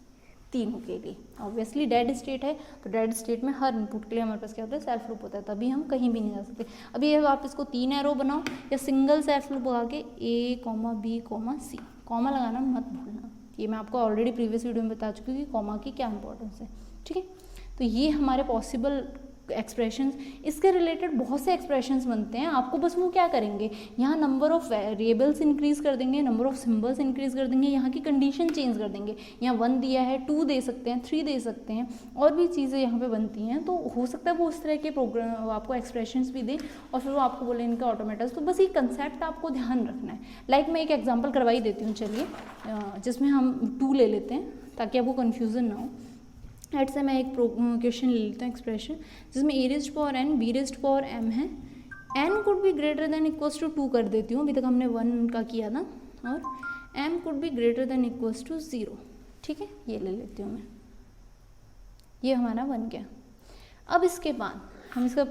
तीनों के लिए। ऑब्वियसली डेड स्टेट है, तो डेड स्टेट में हर इनपुट के लिए हमारे पास क्या होता है? सेल्फ लूप होता है, तभी हम कहीं भी नहीं जा सकते। अभी आप इसको 3 एरो बनाओ या सिंगल सेल्फ लूप लगा के ए कॉमा बी कॉमा सी, कॉमा लगाना मत भूलना। ये मैं आपको ऑलरेडी प्रीवियस वीडियो में बता चुकी हूँ कि कॉमा की क्या इंपॉर्टेंस है। ठीक है, तो ये हमारे पॉसिबल एक्सप्रेशंस, इसके रिलेटेड बहुत से एक्सप्रेशंस बनते हैं। आपको बस वो क्या करेंगे, यहाँ नंबर ऑफ वेरिएबल्स इंक्रीज कर देंगे, नंबर ऑफ सिंबल्स इंक्रीज कर देंगे, यहाँ की कंडीशन चेंज कर देंगे। यहाँ 1 दिया है, 2 दे सकते हैं, 3 दे सकते हैं, और भी चीज़ें यहाँ पे बनती हैं। तो हो सकता है वो उस तरह के प्रोग्राम आपको एक्सप्रेशंस भी दे और फिर वो आपको बोले इनका ऑटोमेटस। तो बस ये कंसेप्ट आपको ध्यान रखना है। लाइक मैं एक एग्जाम्पल करवा ही देती हूँ, चलिए, जिसमें हम 2 ले लेते हैं ताकि आपको कन्फ्यूज़न ना हो। ऐड से मैं एक क्वेश्चन ले लेता हूँ, एक्सप्रेशन, जिसमें a raised power N B raised power m है। N could be greater than equals to 2 कर देती हूँ, अभी तक हमने 1 का किया था, और M could be greater than equals to 0। ठीक है, ये ले लेती हूँ मैं, ये हमारा बन गया। अब इसके बाद हम इसका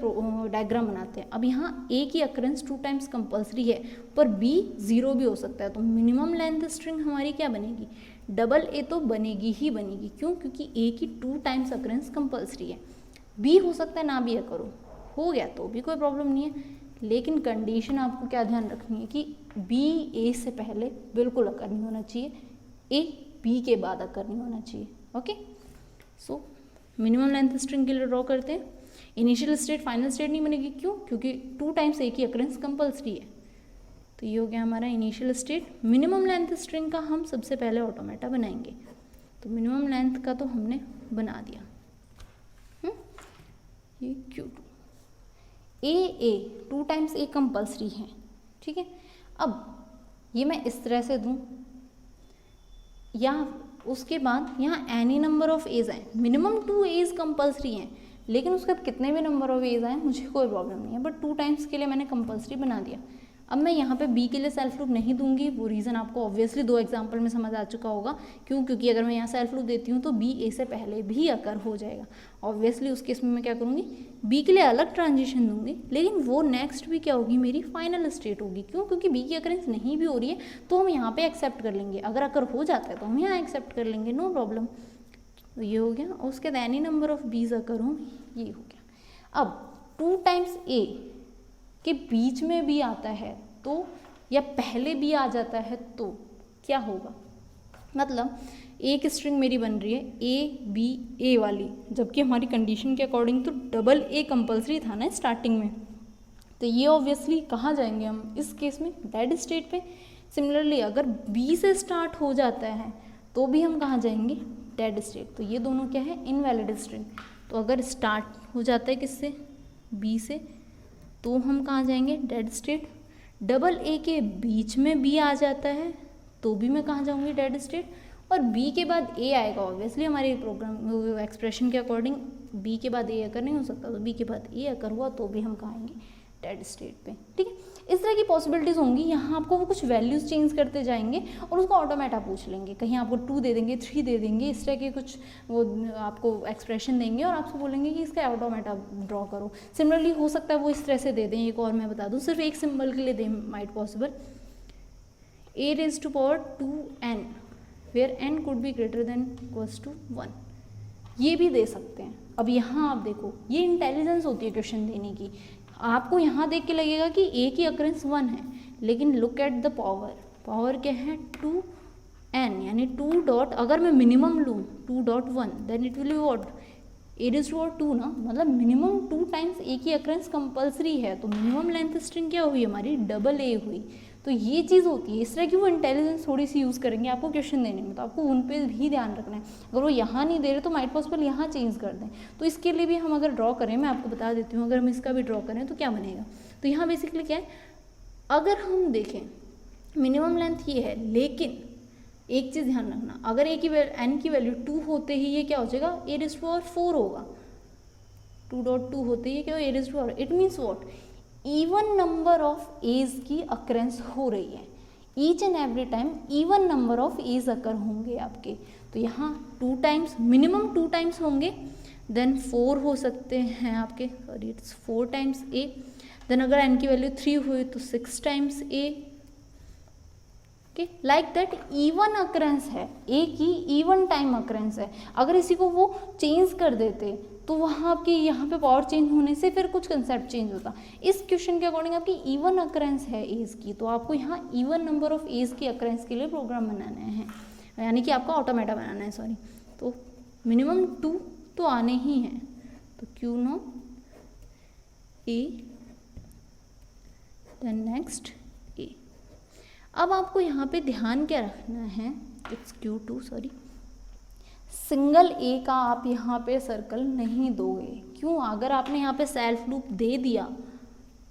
डायग्राम बनाते हैं। अब यहाँ ए की अकरेंस 2 टाइम्स कंपल्सरी है, पर बी 0 भी हो सकता है, तो मिनिमम लेंथ स्ट्रिंग हमारी क्या बनेगी? डबल ए तो बनेगी ही बनेगी। क्यों? क्योंकि ए की 2 टाइम्स अकरेंस कंपल्सरी है। बी हो सकता है ना भी है, करो हो गया तो भी कोई प्रॉब्लम नहीं है, लेकिन कंडीशन आपको क्या ध्यान रखनी है कि बी ए से पहले बिल्कुल अकर नहीं होना चाहिए, ए बी के बाद अकर नहीं होना चाहिए। Okay, so minimum length string के लिए ड्रॉ करते हैं। इनिशियल स्टेट फाइनल स्टेट नहीं बनेगी, क्यों? क्योंकि 2 टाइम्स ए की अकरेंस कंपल्सरी है। तो ये हो गया हमारा initial state. Minimum length string का हम सबसे पहले ऑटोमेटा बनाएंगे, तो मिनिमम लेंथ का तो हमने बना दिया। ये Q2 ए 2 टाइम्स ए कंपल्सरी है। ठीक है, अब ये मैं इस तरह से दूं, या उसके बाद यहाँ एनी नंबर ऑफ एज आए, मिनिमम 2 एज कंपल्सरी हैं, लेकिन उसके बाद कितने भी नंबर ऑफ एज आए मुझे कोई प्रॉब्लम नहीं है, बट 2 टाइम्स के लिए मैंने कंपल्सरी बना दिया। अब मैं यहाँ पे बी के लिए सेल्फ लूप नहीं दूंगी, वो रीज़न आपको ऑब्वियसली 2 एग्जांपल में समझ आ चुका होगा। क्यों? क्योंकि अगर मैं यहाँ सेल्फ लूप देती हूँ तो बी ए से पहले भी अकर हो जाएगा। ऑब्वियसली उस केस में मैं क्या करूँगी, बी के लिए अलग ट्रांजिशन दूंगी, लेकिन वो नेक्स्ट भी क्या होगी, मेरी फाइनल स्टेट होगी। क्यों? क्योंकि बी की अकरेंस नहीं भी हो रही है तो हम यहाँ पे एक्सेप्ट कर लेंगे, अगर अकर हो जाता है तो हम यहाँ एक्सेप्ट कर लेंगे, नो प्रॉब्लम। तो ये हो गया, और उसके बाद एनी नंबर ऑफ बीज अकर हो, ये हो गया। अब 2 टाइम्स ए के बीच में भी आता है तो, या पहले भी आ जाता है तो क्या होगा? मतलब एक स्ट्रिंग मेरी बन रही है ए बी ए वाली, जबकि हमारी कंडीशन के अकॉर्डिंग तो डबल ए कंपलसरी था ना स्टार्टिंग में, तो ये ऑब्वियसली कहाँ जाएंगे हम इस केस में, डेड स्टेट पे। सिमिलरली अगर बी से स्टार्ट हो जाता है तो भी हम कहाँ जाएंगे, डेड स्टेट। तो ये दोनों क्या है, इनवैलिड स्ट्रिंग। तो अगर स्टार्ट हो जाता है किससे, बी से, तो हम कहाँ जाएंगे, डेड स्टेट। डबल ए के बीच में बी आ जाता है तो भी मैं कहाँ जाऊँगी, डेड स्टेट। और बी के बाद ए आएगा ऑब्वियसली हमारे प्रोग्राम एक्सप्रेशन के अकॉर्डिंग, बी के बाद ए अकर नहीं हो सकता, तो बी के बाद ए अकर हुआ तो भी हम कहाँ आएंगे, डेड स्टेट पे। ठीक है, इस तरह की पॉसिबिलिटीज़ होंगी। यहाँ आपको वो कुछ वैल्यूज़ चेंज करते जाएंगे और उसको ऑटोमेटा पूछ लेंगे, कहीं आपको 2 दे देंगे, 3 दे देंगे, इस तरह के कुछ वो आपको एक्सप्रेशन देंगे और आपसे बोलेंगे कि इसका ऑटोमेटा ड्रॉ करो। सिमिलरली हो सकता है वो इस तरह से दे दें, एक और मैं बता दूँ, सिर्फ एक सिंबल के लिए दें, might possible, a raised to power 2n where n could be greater than equals to 1, ये भी दे सकते हैं। अब यहाँ आप देखो, ये इंटेलिजेंस होती है क्वेश्चन देने की। आपको यहाँ देख के लगेगा कि a की अकरेंस 1 है, लेकिन look at the power, power क्या है 2n, यानी 2 डॉट, अगर मैं मिनिमम लूँ 2.1 then it will be what, a raised to power 2 ना, मतलब मिनिमम 2 टाइम्स a की अकरेंस कंपलसरी है, तो मिनिमम लेंथ स्ट्रिंग क्या हुई हमारी, डबल a हुई। तो ये चीज़ होती है, इस तरह की वो इंटेलिजेंस थोड़ी सी यूज़ करेंगे आपको क्वेश्चन देने में, तो आपको उन पे भी ध्यान रखना है। अगर वो यहाँ नहीं दे रहे तो माइट पॉसिबल यहाँ चेंज कर दें। तो इसके लिए भी हम अगर ड्रॉ करें, मैं आपको बता देती हूँ, अगर हम इसका भी ड्रॉ करें तो क्या बनेगा। तो यहाँ बेसिकली क्या है, अगर हम देखें मिनिमम लेंथ ये है, लेकिन एक चीज़ ध्यान रखना, अगर ए की एन की वैल्यू 2 होते ही ये क्या हो जाएगा, a raised to power 4 होगा। 2.2 होते ही क्या हो, a raised to power, it means what, even number of edge की अकरेंस हो रही है, each and every time even number of edge occur होंगे आपके। तो यहाँ 2 टाइम्स, मिनिमम 2 टाइम्स होंगे, देन 4 हो सकते हैं आपके, sorry it's 4 times a, then अगर एन की वैल्यू 3 हुई तो 6 times a. Okay, like that even occurrence है, ए की इवन टाइम अकरेंस है। अगर इसी को वो चेंज कर देते तो वहाँ आपकी यहाँ पे पावर चेंज होने से फिर कुछ कंसेप्ट चेंज होता। इस क्वेश्चन के अकॉर्डिंग आपकी इवन अकरेंस है एज की, तो आपको यहाँ इवन नंबर ऑफ एज की अकरेंस के लिए प्रोग्राम बनाना है, यानी कि आपका ऑटोमेटा बनाना है, सॉरी। तो मिनिमम 2 तो आने ही हैं, तो क्यू नो ए, देन नेक्स्ट ए। अब आपको यहाँ पे ध्यान क्या रखना है, इट्स Q2 सॉरी, सिंगल ए का आप यहाँ पे सर्कल नहीं दोगे। क्यों, अगर आपने यहाँ पे सेल्फ लूप दे दिया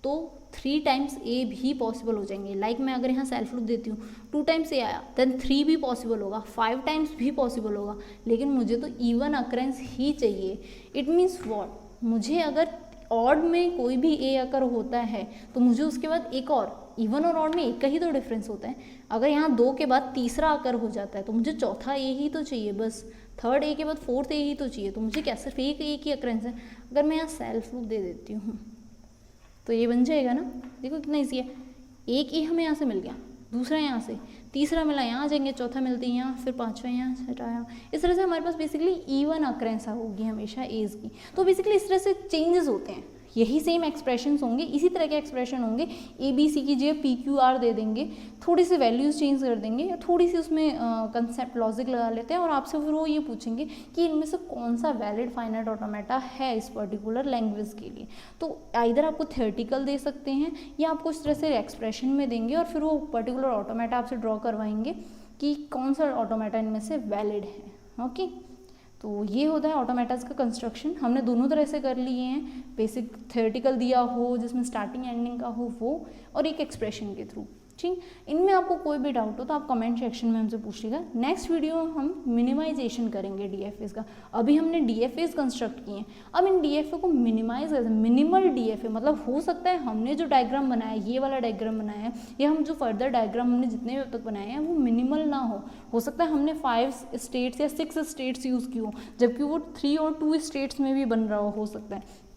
तो 3 टाइम्स ए भी पॉसिबल हो जाएंगे। लाइक मैं अगर यहाँ सेल्फ लूप देती हूँ, 2 टाइम्स ए आया, देन 3 भी पॉसिबल होगा, 5 टाइम्स भी पॉसिबल होगा, लेकिन मुझे तो इवन अकरेंस ही चाहिए। इट मीन्स वॉट, मुझे अगर ऑड में कोई भी ए अकर होता है तो मुझे उसके बाद एक और, इवन और ऑड में एक का ही तो डिफरेंस होता है। अगर यहाँ 2 के बाद तीसरा अकर हो जाता है तो मुझे चौथा ए ही तो चाहिए, बस थर्ड ए के बाद फोर्थ ए ही तो चाहिए, तो मुझे क्या सिर्फ एक ए की अकरेंस है। अगर मैं यहाँ सेल्फ लूप दे देती हूँ तो ये बन जाएगा ना, देखो कितना ईजी है, एक ए हमें यहाँ से मिल गया, दूसरा यहाँ से, तीसरा मिला यहाँ आ जाएंगे, चौथा मिलते हैं यहाँ, फिर पांचवा यहाँ हटाया। इस तरह से हमारे पास बेसिकली इवन अकरेंस होगी हमेशा एज की। तो बेसिकली इस तरह से चेंजेस होते हैं, यही सेम एक्सप्रेशंस होंगे, इसी तरह के एक्सप्रेशन होंगे। ए बी सी की जगह पी क्यू आर दे देंगे, थोड़ी सी वैल्यूज़ चेंज कर देंगे, थोड़ी सी उसमें कंसेप्ट लॉजिक लगा लेते हैं और आपसे फिर वो ये पूछेंगे कि इनमें से कौन सा वैलिड फाइनाइट ऑटोमेटा है इस पर्टिकुलर लैंग्वेज के लिए। तो आइदर आपको थियोरेटिकल दे सकते हैं या आपको इस तरह से एक्सप्रेशन में देंगे और फिर वो पर्टिकुलर ऑटोमेटा आपसे ड्रॉ करवाएंगे कि कौन सा ऑटोमेटा इनमें से वैलिड है। ओके, तो ये होता है ऑटोमेटास का कंस्ट्रक्शन। हमने दोनों तरह से कर लिए हैं, बेसिक थियोरेटिकल दिया हो जिसमें स्टार्टिंग एंडिंग का हो वो, और एक एक्सप्रेशन के थ्रू। ठीक, इनमें आपको कोई भी डाउट हो तो आप कमेंट सेक्शन में हमसे पूछिएगा। नेक्स्ट वीडियो में हम मिनिमाइजेशन करेंगे डीएफएस का। अभी हमने डीएफएस कंस्ट्रक्ट किए हैं, अब इन डीएफए को मिनिमाइज करते हैं। मिनिमल डीएफए मतलब हो सकता है हमने जो डायग्राम बनाया, ये वाला डायग्राम बनाया है, या हम जो फर्दर डायग्राम हमने जितने भी अब तक बनाए हैं वो मिनिमल ना हो सकता है हमने 5 स्टेट्स या 6 स्टेट्स यूज़ की हो, जबकि वो 3 और 2 स्टेट्स में भी बन रहा हो सकता है।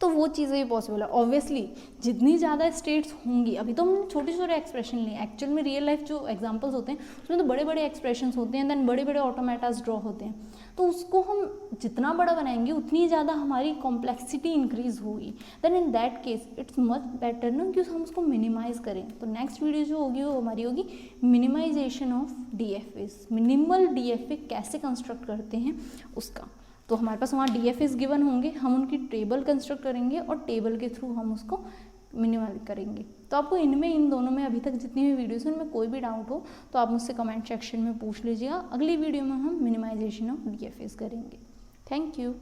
तो वो चीज़ें भी पॉसिबल है। ऑब्वियसली जितनी ज़्यादा स्टेट्स होंगी, अभी तो हमने छोटे छोटे एक्सप्रेशन लिए, एक्चुअल में रियल लाइफ जो एग्जांपल्स होते हैं उसमें तो बड़े बड़े एक्सप्रेशंस होते हैं, देन बड़े बड़े ऑटोमेटास ड्रॉ होते हैं, तो उसको हम जितना बड़ा बनाएंगे उतनी ज़्यादा हमारी कॉम्प्लेक्सिटी इंक्रीज होगी। Then in that case it's much better ना कि हम उसको मिनिमाइज करें। तो नेक्स्ट वीडियो जो होगी वो हमारी होगी minimization of DFAs, minimal DFA कैसे कंस्ट्रक्ट करते हैं उसका। तो हमारे पास वहाँ DFAs गिवन होंगे, हम उनकी टेबल कंस्ट्रक्ट करेंगे और टेबल के थ्रू हम उसको मिनिमल करेंगे। तो आपको इन दोनों में अभी तक जितनी भी वीडियोस हैं उनमें कोई भी डाउट हो तो आप मुझसे कमेंट सेक्शन में पूछ लीजिएगा। अगली वीडियो में हम मिनिमाइजेशन ऑफ DFAs करेंगे। Thank you.